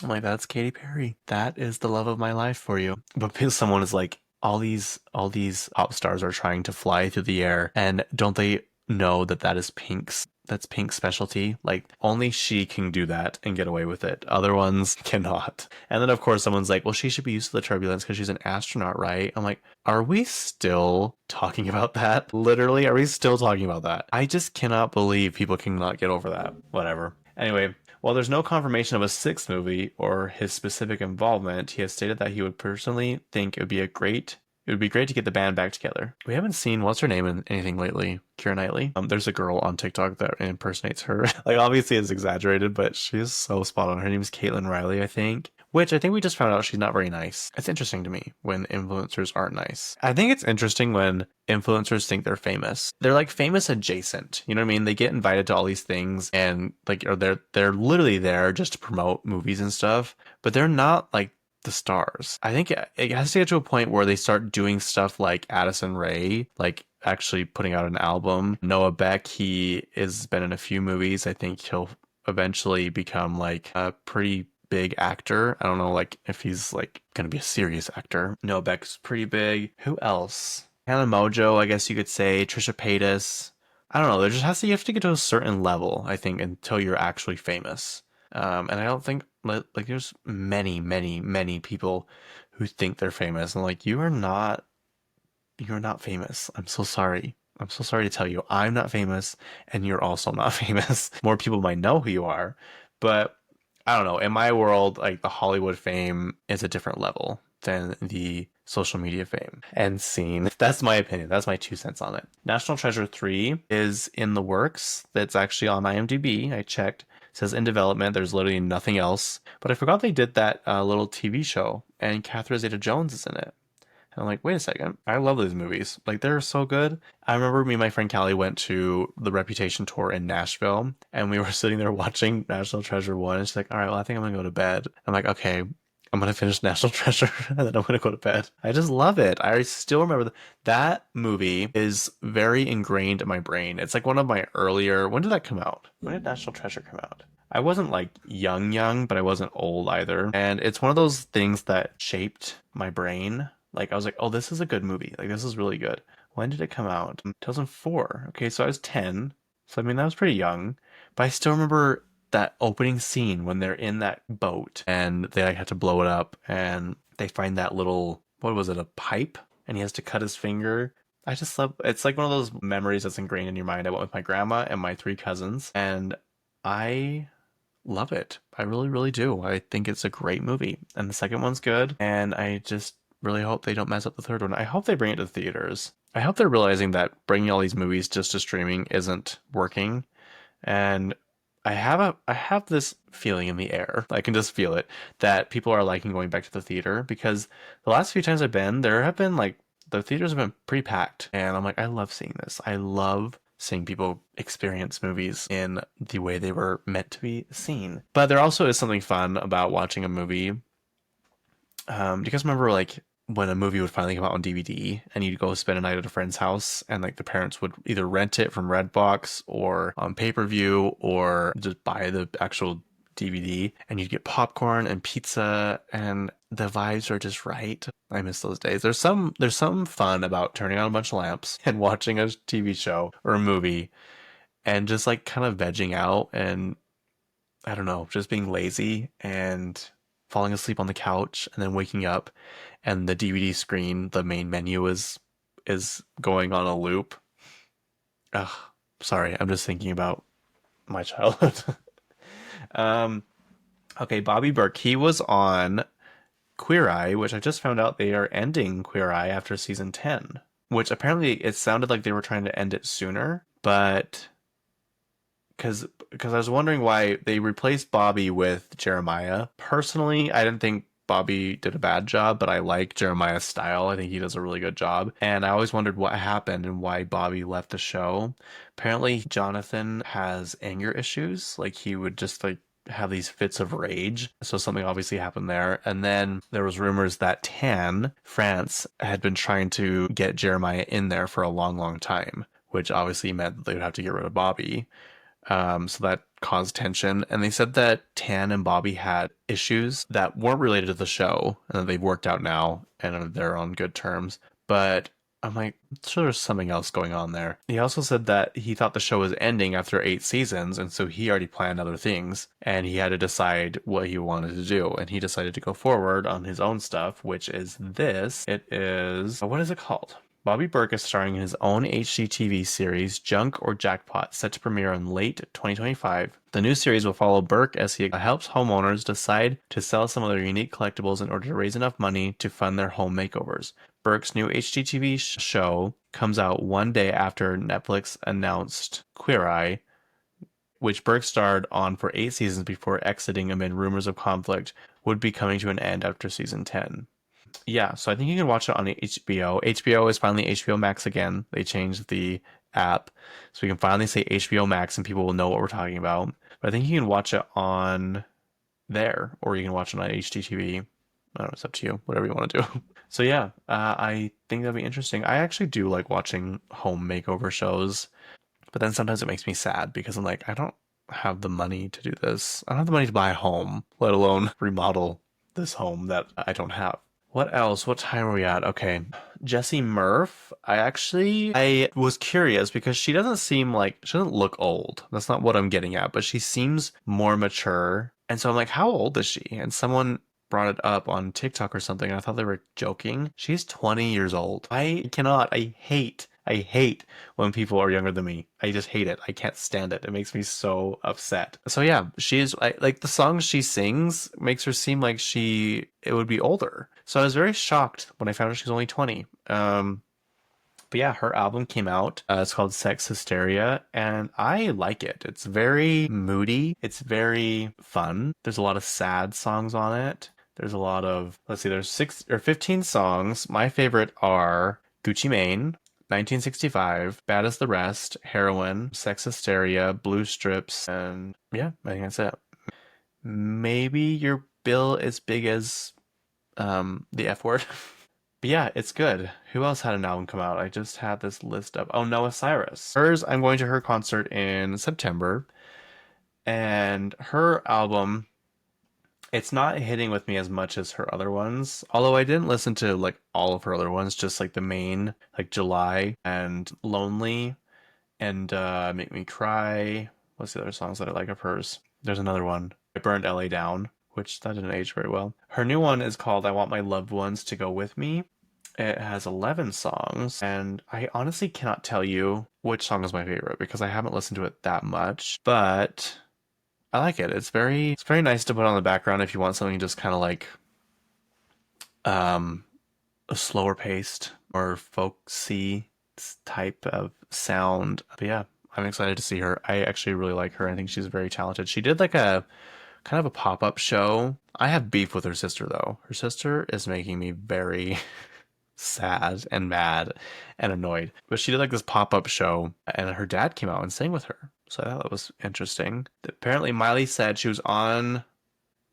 I'm like, that's Katy Perry. That is the love of my life for you. But because someone is like, all these pop stars are trying to fly through the air, and don't they know that that's Pink's specialty? Like only she can do that and get away with it. Other ones cannot. And then of course someone's like, well, she should be used to the turbulence because she's an astronaut, right? I'm like, are we still talking about that? Literally, are we still talking about that? I just cannot believe people cannot get over that. Whatever. Anyway, while there's no confirmation of a sixth movie or his specific involvement, he has stated that he would personally think it would be great to get the band back together. We haven't seen what's her name in anything lately. Keira Knightley. There's a girl on TikTok that impersonates her. Like obviously it's exaggerated, but she's so spot on. Her name is Caitlin Riley, I think. Which I think we just found out she's not very nice. It's interesting to me when influencers aren't nice. I think it's interesting when influencers think they're famous. They're like famous adjacent. You know what I mean? They get invited to all these things and like or they're literally there just to promote movies and stuff, but they're not like the stars. I think it has to get to a point where they start doing stuff like Addison Rae, like actually putting out an album. Noah Beck, he has been in a few movies. I think he'll eventually become like a pretty big actor. I don't know like if he's like gonna be a serious actor. Noah Beck's pretty big. Who else? Hannah Mojo, I guess you could say. Trisha Paytas. I don't know. There just has to you have to get to a certain level, I think, until you're actually famous. And I don't think like there's many people who think they're famous, and like you're not famous. I'm so sorry. I'm so sorry to tell you, I'm not famous, and you're also not famous. More people might know who you are, but I don't know. In my world, like the Hollywood fame is a different level than the social media fame and scene. That's my opinion. That's my 2 cents on it. National Treasure 3 is in the works. That's actually on IMDb. I checked. It says in development. There's literally nothing else. But I forgot they did that little TV show, and Catherine Zeta-Jones is in it. And I'm like, wait a second. I love these movies. Like, they're so good. I remember me and my friend Callie went to the Reputation tour in Nashville, and we were sitting there watching National Treasure 1, and she's like, all right, well, I think I'm going to go to bed. I'm like, okay, I'm going to finish National Treasure, and then I'm going to go to bed. I just love it. I still remember that movie is very ingrained in my brain. It's like one of my earlier... When did that come out? When did National Treasure come out? I wasn't like young, but I wasn't old either. And it's one of those things that shaped my brain. Like I was like, oh, this is a good movie. Like this is really good. When did it come out? 2004. Okay, so I was 10. So I mean, that was pretty young. But I still remember that opening scene when they're in that boat and they like had to blow it up and they find that little, what was it, a pipe? And he has to cut his finger. I just love, it's like one of those memories that's ingrained in your mind. I went with my grandma and my 3 cousins, and I love it. I really do. I think it's a great movie. And the second one's good. And I just really hope they don't mess up the third one. I hope they bring it to theaters. I hope they're realizing that bringing all these movies just to streaming isn't working. And I have this feeling in the air. I can just feel it that people are liking going back to the theater, because the last few times I've been, there have been like the theaters have been pretty packed, and I'm like, I love seeing this. I love seeing people experience movies in the way they were meant to be seen. But there also is something fun about watching a movie. Do you guys remember like when a movie would finally come out on DVD and you'd go spend a night at a friend's house, and like the parents would either rent it from Redbox or on pay-per-view or just buy the actual DVD, and you'd get popcorn and pizza and the vibes are just right. I miss those days. There's some fun about turning on a bunch of lamps and watching a TV show or a movie and just like kind of vegging out and I don't know, just being lazy and falling asleep on the couch and then waking up and the DVD screen, the main menu is going on a loop. Ugh, sorry, I'm just thinking about my childhood. Okay, Bobby Burke, he was on Queer Eye, which I just found out they are ending Queer Eye after season 10, which apparently it sounded like they were trying to end it sooner, but because I was wondering why they replaced Bobby with Jeremiah. Personally, I didn't think Bobby did a bad job, but I like Jeremiah's style. I think he does a really good job. And I always wondered what happened and why Bobby left the show. Apparently, Jonathan has anger issues. Like he would just like have these fits of rage. So something obviously happened there. And then there was rumors that Tan, France, had been trying to get Jeremiah in there for a long, long time, which obviously meant that they would have to get rid of Bobby. So that caused tension. And they said that Tan and Bobby had issues that weren't related to the show and that they've worked out now and they're on good terms. But I'm like, sure, there's something else going on there. He also said that he thought the show was ending after 8 seasons, and so he already planned other things, and he had to decide what he wanted to do. And he decided to go forward on his own stuff, which is this. It is, what is it called? Bobby Burke is starring in his own HGTV series, Junk or Jackpot, set to premiere in late 2025. The new series will follow Burke as he helps homeowners decide to sell some of their unique collectibles in order to raise enough money to fund their home makeovers. Burke's new HGTV show comes out one day after Netflix announced Queer Eye, which Burke starred on for 8 seasons before exiting amid rumors of conflict, would be coming to an end after season 10. Yeah, so I think you can watch it on HBO. HBO is finally HBO Max again. They changed the app, so we can finally say HBO Max and people will know what we're talking about. But I think you can watch it on there, or you can watch it on HGTV. I don't know, it's up to you, whatever you want to do. So yeah, I think that'd be interesting. I actually do like watching home makeover shows, but then sometimes it makes me sad because I'm like, I don't have the money to do this. I don't have the money to buy a home, let alone remodel this home that I don't have. What else? What time are we at? Okay. Jessie Murph. I was curious because she doesn't look old. That's not what I'm getting at, but she seems more mature. And so I'm like, how old is she? And someone brought it up on TikTok or something, and I thought they were joking. She's 20 years old. I hate when people are younger than me. I just hate it. I can't stand it. It makes me so upset. So yeah, like the songs she sings makes her seem like it would be older. So I was very shocked when I found out she's only 20. But yeah, her album came out. It's called Sex Hysteria, and I like it. It's very moody. It's very fun. There's a lot of sad songs on it. There's a lot of, there's 15 songs. My favorite are Gucci Mane, 1965, Bad as the Rest, Heroin, Sex Hysteria, Blue Strips, and yeah, I think that's it. Maybe Your Bill is Big as the F word. But yeah, it's good. Who else had an album come out? I just had this list of, Noah Cyrus. I'm going to her concert in September, and her album, it's not hitting with me as much as her other ones. Although I didn't listen to like all of her other ones, just like the main, like July and Lonely and Make Me Cry. What's the other songs that I like of hers? There's another one. I Burned LA Down, which that didn't age very well. Her new one is called I Want My Loved Ones to Go With Me. It has 11 songs, and I honestly cannot tell you which song is my favorite because I haven't listened to it that much, but I like it. It's very nice to put on the background if you want something just kind of like a slower paced or folksy type of sound. But yeah, I'm excited to see her. I actually really like her. I think she's very talented. She did like a kind of a pop-up show. I have beef with her sister though. Her sister is making me very sad and mad and annoyed. But she did like this pop-up show and her dad came out and sang with her. So I thought that was interesting. Apparently Miley said she was on,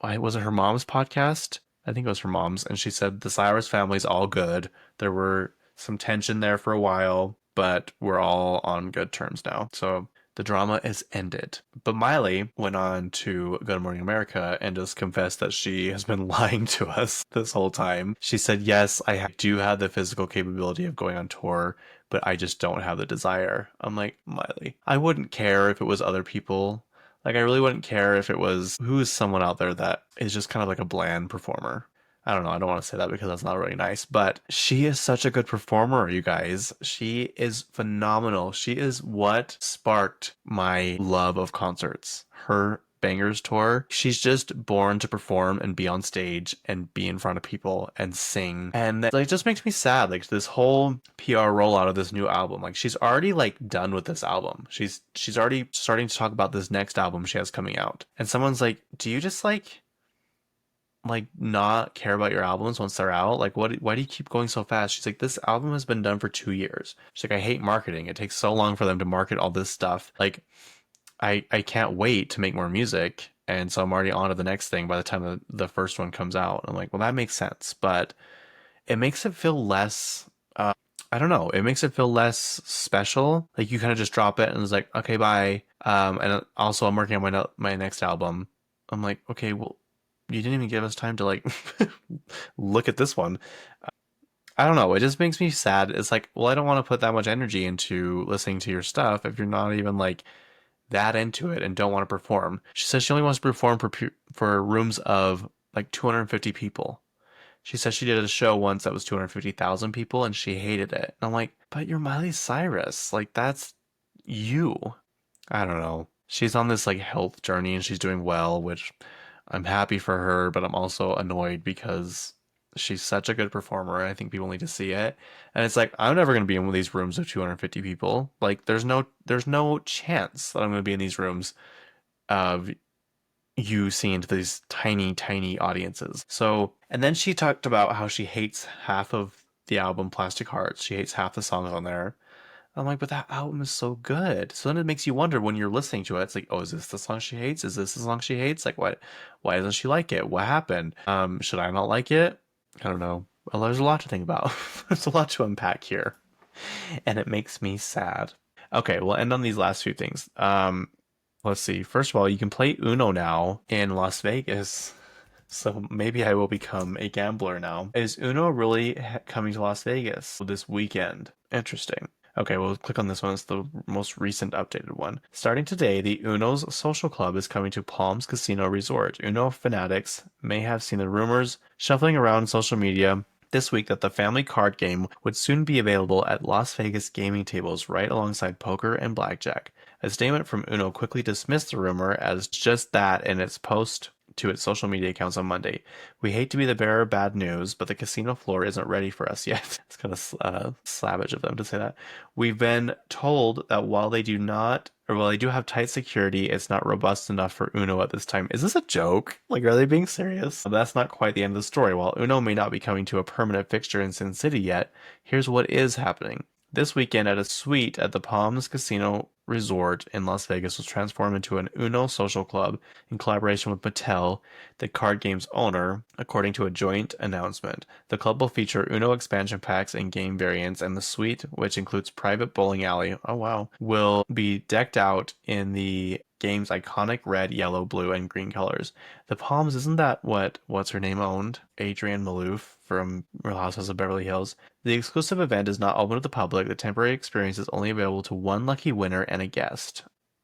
was it her mom's podcast? I think it was her mom's. And she said the Cyrus family's all good. There were some tension there for a while, but we're all on good terms now. So the drama is ended. But Miley went on to Good Morning America and just confessed that she has been lying to us this whole time. She said, yes, I do have the physical capability of going on tour, but I just don't have the desire. I'm like, Miley, I wouldn't care if it was other people. Like, I really wouldn't care if it was who's someone out there that is just kind of like a bland performer. I don't know. I don't want to say that because that's not really nice, but she is such a good performer, you guys. She is phenomenal. She is what sparked my love of concerts. Her Bangers tour. She's just born to perform and be on stage and be in front of people and sing. And that like just makes me sad. Like this whole PR rollout of this new album. Like she's already like done with this album. She's already starting to talk about this next album she has coming out. And someone's like, do you just like like not care about your albums once they're out? Like why do you keep going so fast? She's like, this album has been done for 2 years. She's like, I hate marketing. It takes so long for them to market all this stuff. Like I can't wait to make more music. And so I'm already on to the next thing by the time the first one comes out. I'm like, well, that makes sense, but it makes it feel less I don't know. It makes it feel less special. Like you kind of just drop it and it's like, okay, bye. And also I'm working on my next album. I'm like, okay, well, you didn't even give us time to like look at this one. I don't know. It just makes me sad. It's like, well, I don't want to put that much energy into listening to your stuff if you're not even like that into it and don't want to perform. She says she only wants to perform for rooms of like 250 people. She said she did a show once that was 250,000 people and she hated it. And I'm like, but you're Miley Cyrus. Like, that's you. I don't know. She's on this like health journey and she's doing well, which I'm happy for her, but I'm also annoyed because she's such a good performer and I think people need to see it. And it's like, I'm never going to be in one of these rooms of 250 people. Like, there's no chance that I'm going to be in these rooms of you see into these tiny, tiny audiences. So, and then she talked about how she hates half of the album Plastic Hearts. She hates half the songs on there. I'm like, but that album is so good. So then it makes you wonder when you're listening to it. It's like, oh, is this the song she hates? Is this the song she hates? Like, what? Why doesn't she like it? What happened? Should I not like it? I don't know. Well, there's a lot to think about. There's a lot to unpack here, and it makes me sad. Okay, we'll end on these last few things. Let's see. First of all, you can play Uno now in Las Vegas. So maybe I will become a gambler now. Is Uno really coming to Las Vegas this weekend? Interesting. Okay, we'll click on this one. It's the most recent updated one. Starting today, the Uno's Social Club is coming to Palms Casino Resort. Uno fanatics may have seen the rumors shuffling around social media this week that the family card game would soon be available at Las Vegas gaming tables right alongside poker and blackjack. A statement from Uno quickly dismissed the rumor as just that in its post to its social media accounts on Monday. We hate to be the bearer of bad news, but the casino floor isn't ready for us yet. It's kind of savage of them to say that. We've been told that while they do have tight security, it's not robust enough for Uno at this time. Is this a joke? Like, are they being serious? That's not quite the end of the story. While Uno may not be coming to a permanent fixture in Sin City yet, here's what is happening. This weekend at a suite at the Palms Casino Resort in Las Vegas was transformed into an Uno social club in collaboration with Mattel, the card game's owner, according to a joint announcement. The club will feature Uno expansion packs and game variants, and the suite, which includes private bowling alley, oh wow, will be decked out in the game's iconic red, yellow, blue, and green colors. The Palms, isn't that what's her name owned? Adrienne Maloof from Real Housewives of Beverly Hills. The exclusive event is not open to the public. The temporary experience is only available to one lucky winner and a guest.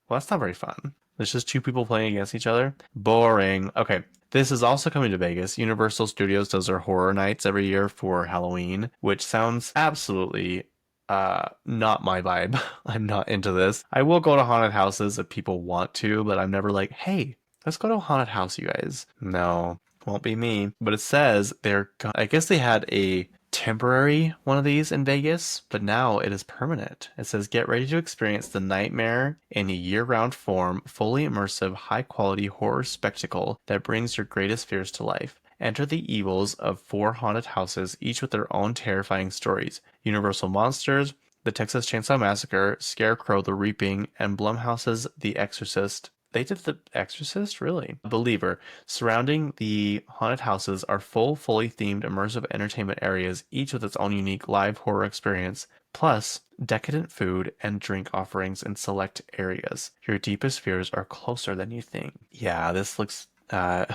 Well, that's not very fun. There's just two people playing against each other. Boring. Okay. This is also coming to Vegas. Universal Studios does their horror nights every year for Halloween, which sounds absolutely not my vibe. I'm not into this. I will go to haunted houses if people want to, but I'm never like, hey, let's go to a haunted house, you guys. No, won't be me. But it says I guess they had a temporary one of these in Vegas, but now it is permanent. It says, get ready to experience the nightmare in a year-round form, fully immersive, high-quality horror spectacle that brings your greatest fears to life. Enter the evils of 4 haunted houses, each with their own terrifying stories. Universal Monsters, The Texas Chainsaw Massacre, Scarecrow the Reaping, and Blumhouse's The Exorcist. They did The Exorcist? Really? Believer. Surrounding the haunted houses are fully themed immersive entertainment areas, each with its own unique live horror experience, plus decadent food and drink offerings in select areas. Your deepest fears are closer than you think. Yeah, this looks very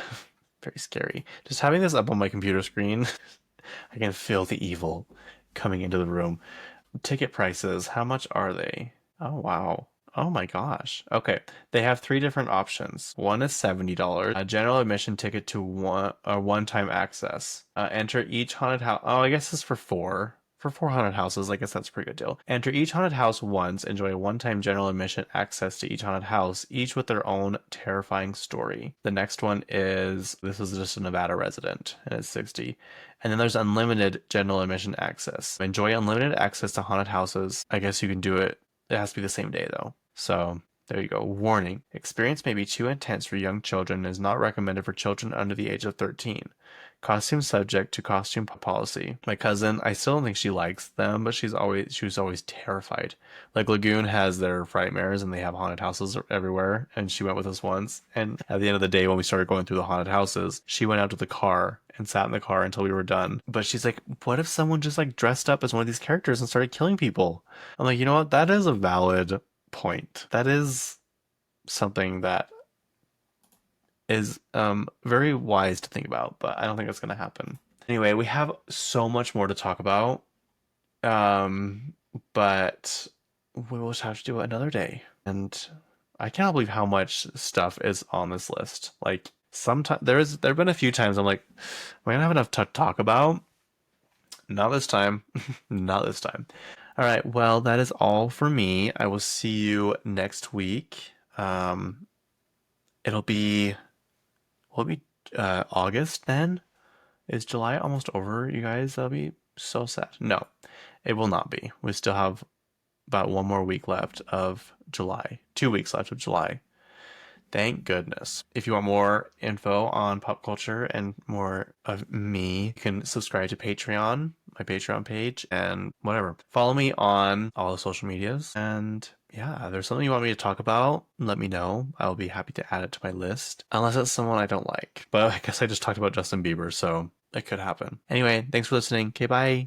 scary. Just having this up on my computer screen, I can feel the evil coming into the room. Ticket prices, how much are they? Oh, wow. Oh my gosh. Okay. They have 3 different options. One is $70, a general admission ticket to one-time access. Enter each haunted house. Oh, I guess it's for 4. For 4 haunted houses, I guess that's a pretty good deal. Enter each haunted house once, enjoy a one-time general admission access to each haunted house, each with their own terrifying story. The next one this is just a Nevada resident, and it's 60. And then there's unlimited general admission access. Enjoy unlimited access to haunted houses. I guess you can do it. It has to be the same day though. So There you go. Warning. Experience may be too intense for young children and is not recommended for children under the age of 13. Costume subject to costume policy. My cousin, I still don't think she likes them, but she was always terrified. Like Lagoon has their frightmares and they have haunted houses everywhere, and she went with us once. And at the end of the day, when we started going through the haunted houses, she went out to the car and sat in the car until we were done. But she's like, what if someone just like dressed up as one of these characters and started killing people? I'm like, you know what? That is a valid point. That is something that is very wise to think about, but I don't think it's going to happen. Anyway, we have so much more to talk about, um, but we will just have to do it another day. And I cannot believe how much stuff is on this list. Like sometimes there've been a few times I'm like, am I gonna have enough to talk about? Not this time. Not this time. All right, well, that is all for me. I will see you next week. Um, it'll be will it be August then? Is July almost over, you guys? That'll be so sad. No, it will not be. We still have about one more week left of July. 2 weeks left of July. Thank goodness. If you want more info on pop culture and more of me, you can subscribe to Patreon, my Patreon page, and whatever. Follow me on all the social medias. And yeah, if there's something you want me to talk about, let me know. I'll be happy to add it to my list. Unless it's someone I don't like. But I guess I just talked about Justin Bieber, so it could happen. Anyway, thanks for listening. Okay, bye.